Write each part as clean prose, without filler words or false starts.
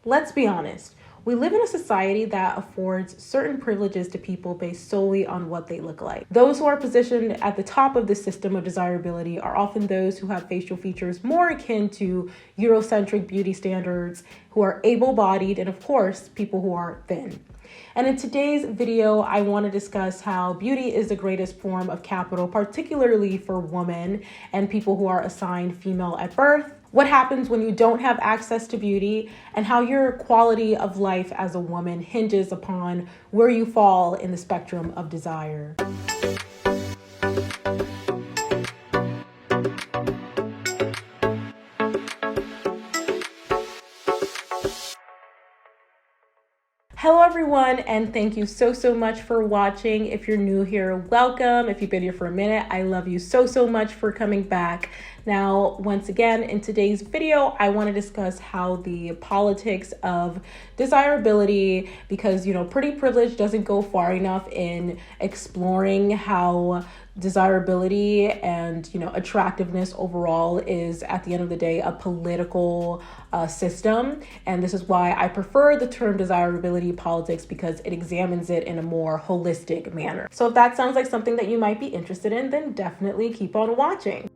Let's be honest. We live in a society that affords certain privileges to people based solely on what they look like. Those who are positioned at the top of the system of desirability are often those who have facial features more akin to Eurocentric beauty standards, who are able-bodied, and of course, people who are thin. And in today's video, I want to discuss how beauty is the greatest form of capital, particularly for women and people who are assigned female at birth, what happens when you don't have access to beauty, and how your quality of life as a woman hinges upon where you fall in the spectrum of desire. Hello everyone, and thank you so much for watching. If you're new here, welcome. If you've been here for a minute, I love you so much for coming back. Now, once again, in today's video, I want to discuss how the politics of desirability, because, pretty privilege doesn't go far enough in exploring how desirability and, attractiveness overall is, at the end of the day, a political system. And this is why I prefer the term desirability politics, because it examines it in a more holistic manner. So if that sounds like something that you might be interested in, then definitely keep on watching.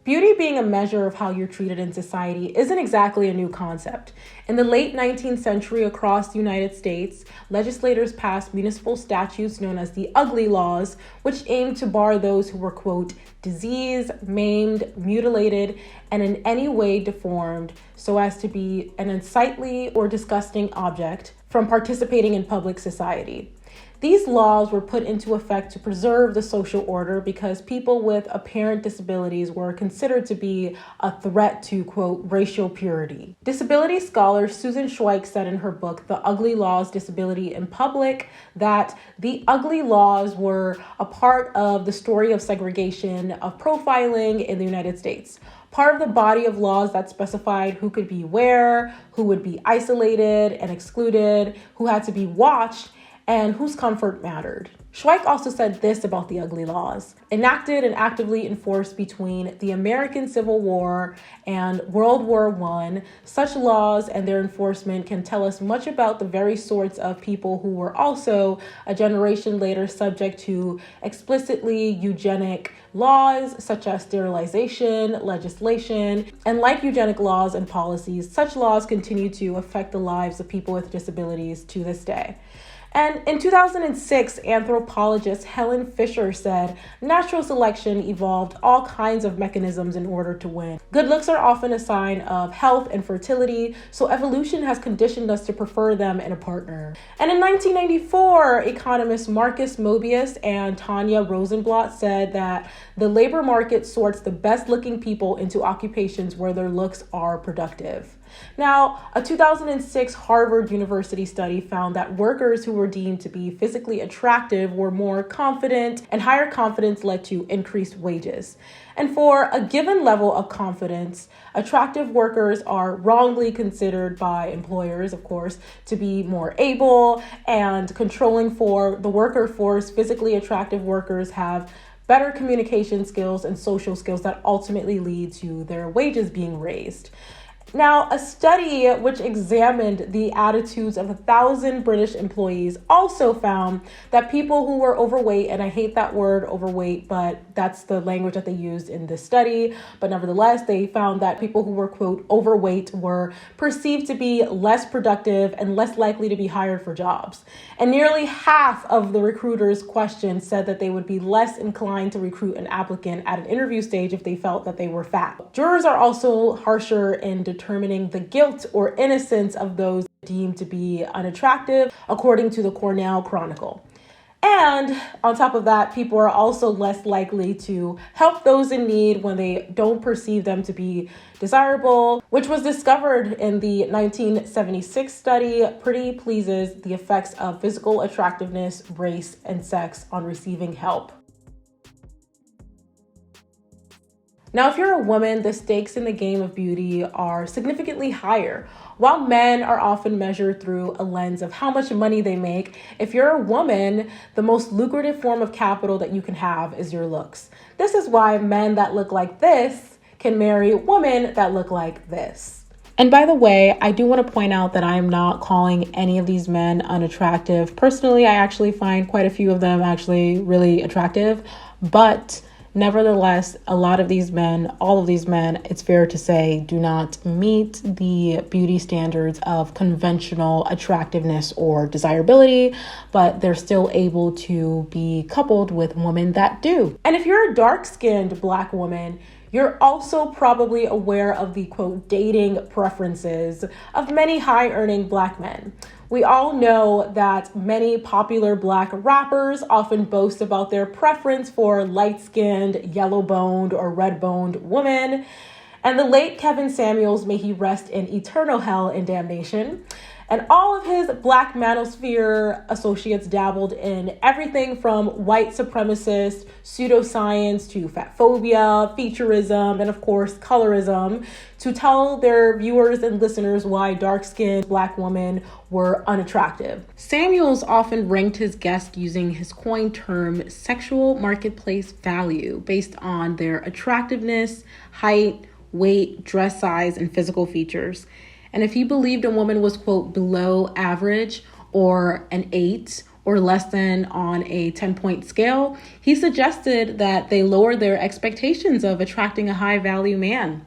Beauty being a measure of how you're treated in society isn't exactly a new concept. In the late 19th century across the United States, legislators passed municipal statutes known as the Ugly Laws, which aimed to bar those who were, quote, diseased, maimed, mutilated, and in any way deformed so as to be an unsightly or disgusting object from participating in public society. These laws were put into effect to preserve the social order because people with apparent disabilities were considered to be a threat to, quote, racial purity. Disability scholar Susan Schweik said in her book, The Ugly Laws, Disability in Public, that the ugly laws were a part of the story of segregation, of profiling in the United States. Part of the body of laws that specified who could be where, who would be isolated and excluded, who had to be watched, and whose comfort mattered. Schweik also said this about the Ugly Laws. Enacted and actively enforced between the American Civil War and World War I, such laws and their enforcement can tell us much about the very sorts of people who were also a generation later subject to explicitly eugenic laws such as sterilization, legislation, and like eugenic laws and policies, such laws continue to affect the lives of people with disabilities to this day. And in 2006, anthropologist Helen Fisher said, natural selection evolved all kinds of mechanisms in order to win. Good looks are often a sign of health and fertility, so evolution has conditioned us to prefer them in a partner. And in 1994, economists Marcus Mobius and Tanya Rosenblatt said that the labor market sorts the best-looking people into occupations where their looks are productive. Now, a 2006 Harvard University study found that workers who were deemed to be physically attractive were more confident, and higher confidence led to increased wages. And for a given level of confidence, attractive workers are wrongly considered by employers, of course, to be more able and controlling for the worker force. Physically attractive workers have better communication skills and social skills that ultimately lead to their wages being raised. Now, a study which examined the attitudes of 1,000 British employees also found that people who were overweight, and I hate that word overweight, but that's the language that they used in this study, but nevertheless, they found that people who were, quote, overweight were perceived to be less productive and less likely to be hired for jobs. And nearly half of the recruiters questioned said that they would be less inclined to recruit an applicant at an interview stage if they felt that they were fat. Jurors are also harsher in determining the guilt or innocence of those deemed to be unattractive, according to the Cornell Chronicle. And on top of that, people are also less likely to help those in need when they don't perceive them to be desirable, which was discovered in the 1976 study, Pretty Pleases the Effects of Physical Attractiveness, Race, and Sex on Receiving Help. Now, if you're a woman, the stakes in the game of beauty are significantly higher. While men are often measured through a lens of how much money they make, if you're a woman, the most lucrative form of capital that you can have is your looks. This is why men that look like this can marry women that look like this. And by the way, I do want to point out that I'm not calling any of these men unattractive. Personally, I actually find quite a few of them actually really attractive. But nevertheless, a lot of these men, all of these men, it's fair to say, do not meet the beauty standards of conventional attractiveness or desirability, but they're still able to be coupled with women that do. And if you're a dark-skinned Black woman, you're also probably aware of the, quote, dating preferences of many high-earning Black men. We all know that many popular Black rappers often boast about their preference for light-skinned, yellow-boned, or red-boned women. And the late Kevin Samuels, may he rest in eternal hell and damnation, and all of his Black manosphere associates dabbled in everything from white supremacist, pseudoscience to fatphobia, featureism, and of course, colorism, to tell their viewers and listeners why dark-skinned Black women were unattractive. Samuels often ranked his guests using his coined term sexual marketplace value based on their attractiveness, height, weight, dress size, and physical features. And if he believed a woman was, quote, below average or an 8 or less than on a 10-point scale, he suggested that they lower their expectations of attracting a high-value man.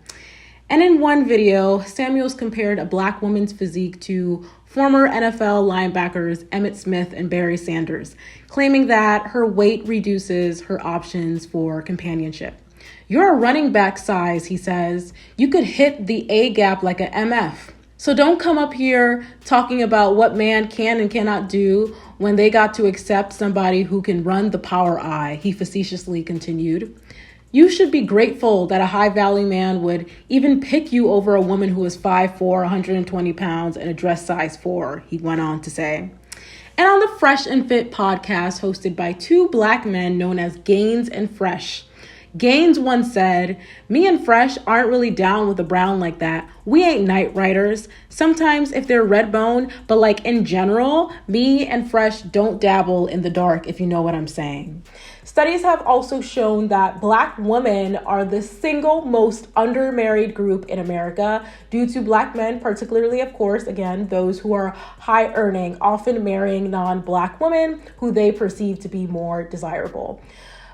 And in one video, Samuels compared a Black woman's physique to former NFL linebackers Emmitt Smith and Barry Sanders, claiming that her weight reduces her options for companionship. You're a running back size, he says. You could hit the A gap like an MF. So don't come up here talking about what man can and cannot do when they got to accept somebody who can run the power I, he facetiously continued. You should be grateful that a high-value man would even pick you over a woman who is 5'4", 120 pounds, and a dress size 4, he went on to say. And on the Fresh and Fit podcast hosted by two Black men known as Gaines and Fresh, Gaines once said, "Me and Fresh aren't really down with the brown like that. We ain't night riders. Sometimes if they're red bone, but like in general, me and Fresh don't dabble in the dark, if you know what I'm saying." Studies have also shown that Black women are the single most undermarried group in America due to Black men, particularly, of course, again, those who are high earning, often marrying non-Black women who they perceive to be more desirable.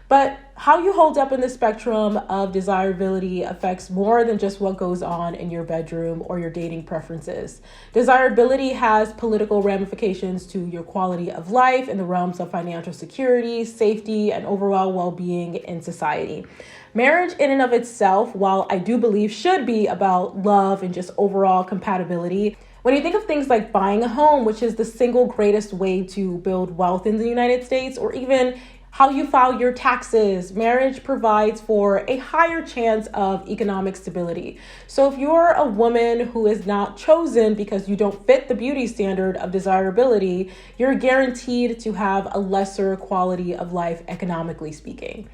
But how you hold up in the spectrum of desirability affects more than just what goes on in your bedroom or your dating preferences. Desirability has political ramifications to your quality of life in the realms of financial security, safety, and overall well-being in society. Marriage in and of itself, while I do believe should be about love and just overall compatibility, when you think of things like buying a home, which is the single greatest way to build wealth in the United States, or even how you file your taxes, marriage provides for a higher chance of economic stability. So if you're a woman who is not chosen because you don't fit the beauty standard of desirability, you're guaranteed to have a lesser quality of life, economically speaking.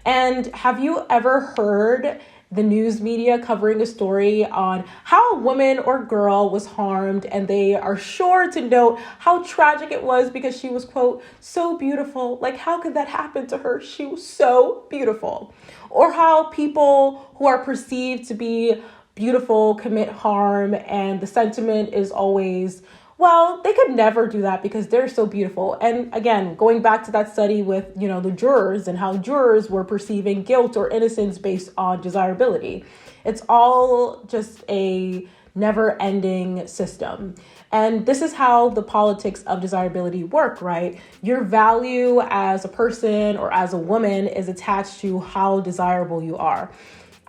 And have you ever heard the news media covering a story on how a woman or girl was harmed, and they are sure to note how tragic it was because she was, quote, so beautiful. Like, how could that happen to her? She was so beautiful. Or how people who are perceived to be beautiful commit harm, and the sentiment is always, well, they could never do that because they're so beautiful. And again, going back to that study with, the jurors and how jurors were perceiving guilt or innocence based on desirability. It's all just a never-ending system. And this is how the politics of desirability work, right? Your value as a person or as a woman is attached to how desirable you are.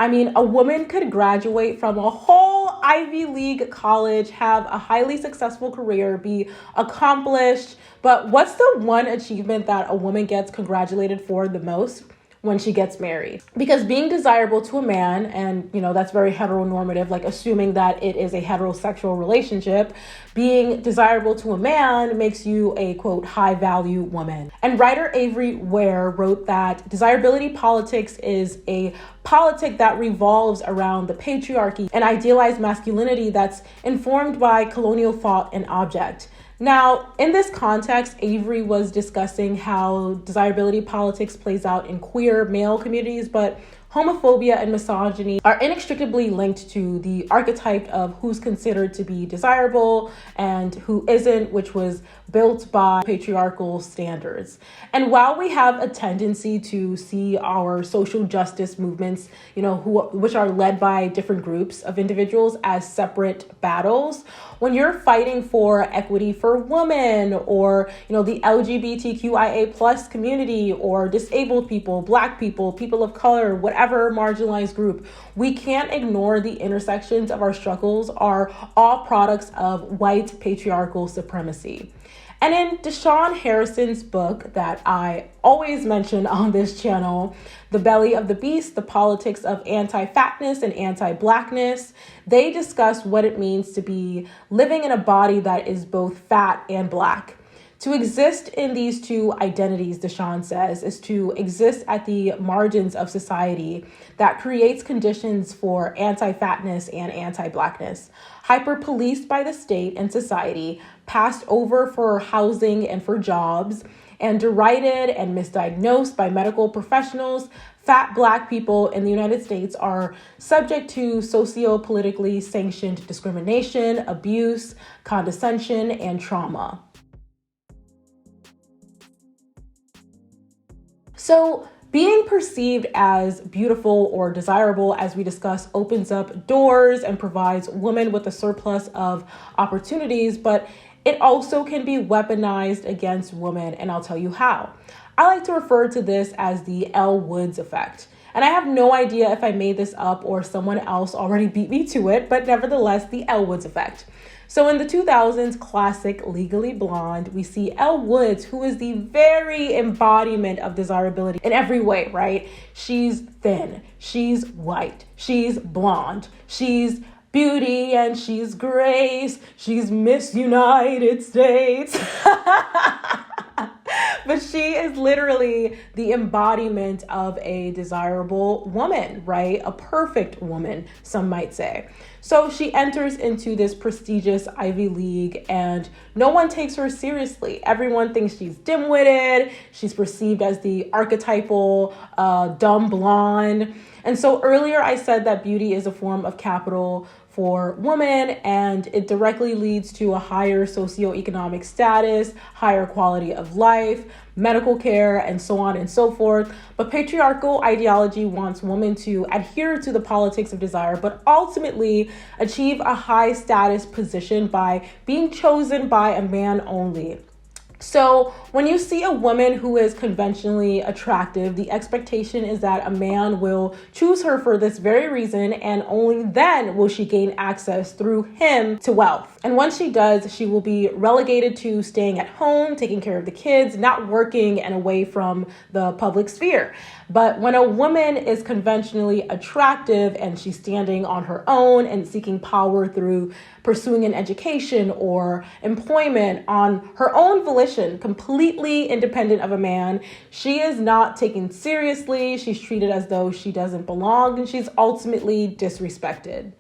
I mean, a woman could graduate from a whole Ivy League college, have a highly successful career, be accomplished, but what's the one achievement that a woman gets congratulated for the most? When she gets married. Because being desirable to a man, and that's very heteronormative, like assuming that it is a heterosexual relationship, being desirable to a man makes you a, quote, high value woman. And writer Avery Ware wrote that desirability politics is a politic that revolves around the patriarchy and idealized masculinity that's informed by colonial thought and object. Now, in this context, Avery was discussing how desirability politics plays out in queer male communities, but homophobia and misogyny are inextricably linked to the archetype of who's considered to be desirable and who isn't, which was built by patriarchal standards. And while we have a tendency to see our social justice movements, which are led by different groups of individuals as separate battles, when you're fighting for equity for women or, the LGBTQIA plus community or disabled people, Black people, people of color, whatever marginalized group, we can't ignore the intersections of our struggles are all products of white patriarchal supremacy. And in Deshaun Harrison's book that I always mention on this channel, The Belly of the Beast, The Politics of Anti-Fatness and Anti-Blackness, they discuss what it means to be living in a body that is both fat and Black. To exist in these two identities, Deshaun says, is to exist at the margins of society that creates conditions for anti-fatness and anti-Blackness, hyper-policed by the state and society, passed over for housing and for jobs, and derided and misdiagnosed by medical professionals. Fat Black people in the United States are subject to socio-politically sanctioned discrimination, abuse, condescension, and trauma. So being perceived as beautiful or desirable, as we discussed, opens up doors and provides women with a surplus of opportunities, but it also can be weaponized against women, and I'll tell you how. I like to refer to this as the Elle Woods effect. And I have no idea if I made this up or someone else already beat me to it, but nevertheless, the Elle Woods effect. So in the 2000s classic Legally Blonde, we see Elle Woods, who is the very embodiment of desirability in every way, right? She's thin, she's white, she's blonde, she's beauty, and she's grace, she's Miss United States. But she is literally the embodiment of a desirable woman, right? A perfect woman, some might say. So she enters into this prestigious Ivy League and no one takes her seriously. Everyone thinks she's dim-witted. She's perceived as the archetypal dumb blonde. And so earlier I said that beauty is a form of capital for women, and it directly leads to a higher socioeconomic status, higher quality of life, medical care, and so on and so forth. But patriarchal ideology wants women to adhere to the politics of desire, but ultimately achieve a high status position by being chosen by a man only. So when you see a woman who is conventionally attractive, the expectation is that a man will choose her for this very reason, and only then will she gain access through him to wealth. And once she does, she will be relegated to staying at home, taking care of the kids, not working, and away from the public sphere. But when a woman is conventionally attractive and she's standing on her own and seeking power through pursuing an education or employment on her own volition, completely independent of a man, she is not taken seriously. She's treated as though she doesn't belong, and she's ultimately disrespected.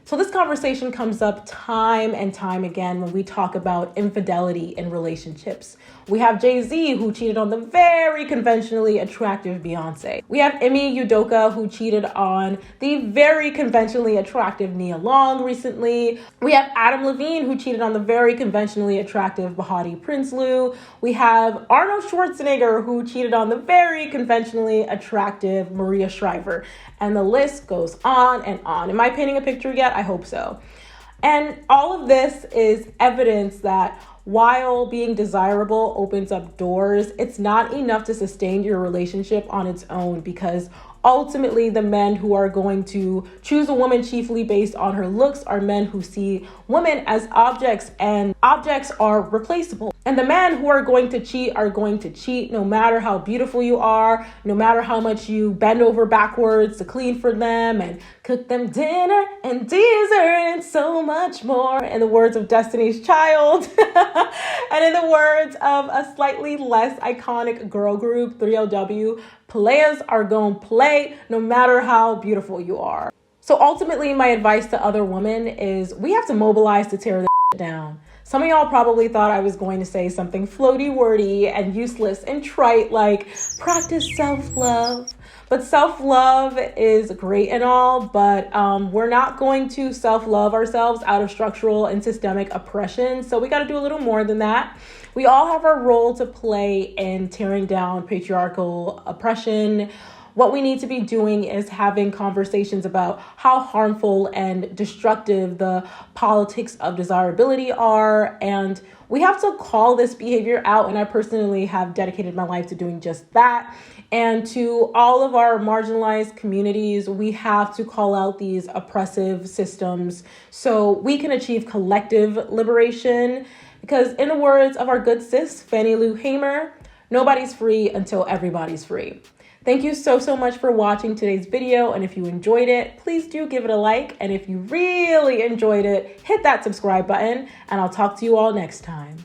So this conversation comes up time and time again when we talk about infidelity in relationships. We have Jay-Z, who cheated on the very conventionally attractive Beyonce. We have Emi Udoka, who cheated on the very conventionally attractive Nia Long recently. We have Adam Levine, who cheated on the very conventionally attractive Bahati Prinsloo. We have Arnold Schwarzenegger, who cheated on the very conventionally attractive Maria Shriver. And the list goes on and on. Am I painting a picture yet? I hope so. And all of this is evidence that while being desirable opens up doors, it's not enough to sustain your relationship on its own, because ultimately the men who are going to choose a woman chiefly based on her looks are men who see women as objects, and objects are replaceable. And the men who are going to cheat no matter how beautiful you are, no matter how much you bend over backwards to clean for them and cook them dinner and dessert and so much more, in the words of Destiny's Child. And in the words of a slightly less iconic girl group, 3LW, players are gonna play no matter how beautiful you are. So ultimately, my advice to other women is we have to mobilize to tear this down. Some of y'all probably thought I was going to say something floaty wordy and useless and trite like practice self-love. But self-love is great and all, but we're not going to self-love ourselves out of structural and systemic oppression. So we got to do a little more than that. We all have our role to play in tearing down patriarchal oppression. What we need to be doing is having conversations about how harmful and destructive the politics of desirability are. And we have to call this behavior out. And I personally have dedicated my life to doing just that. And to all of our marginalized communities, we have to call out these oppressive systems so we can achieve collective liberation. Because in the words of our good sis, Fannie Lou Hamer, nobody's free until everybody's free. Thank you so much for watching today's video. And if you enjoyed it, please do give it a like. And if you really enjoyed it, hit that subscribe button, and I'll talk to you all next time.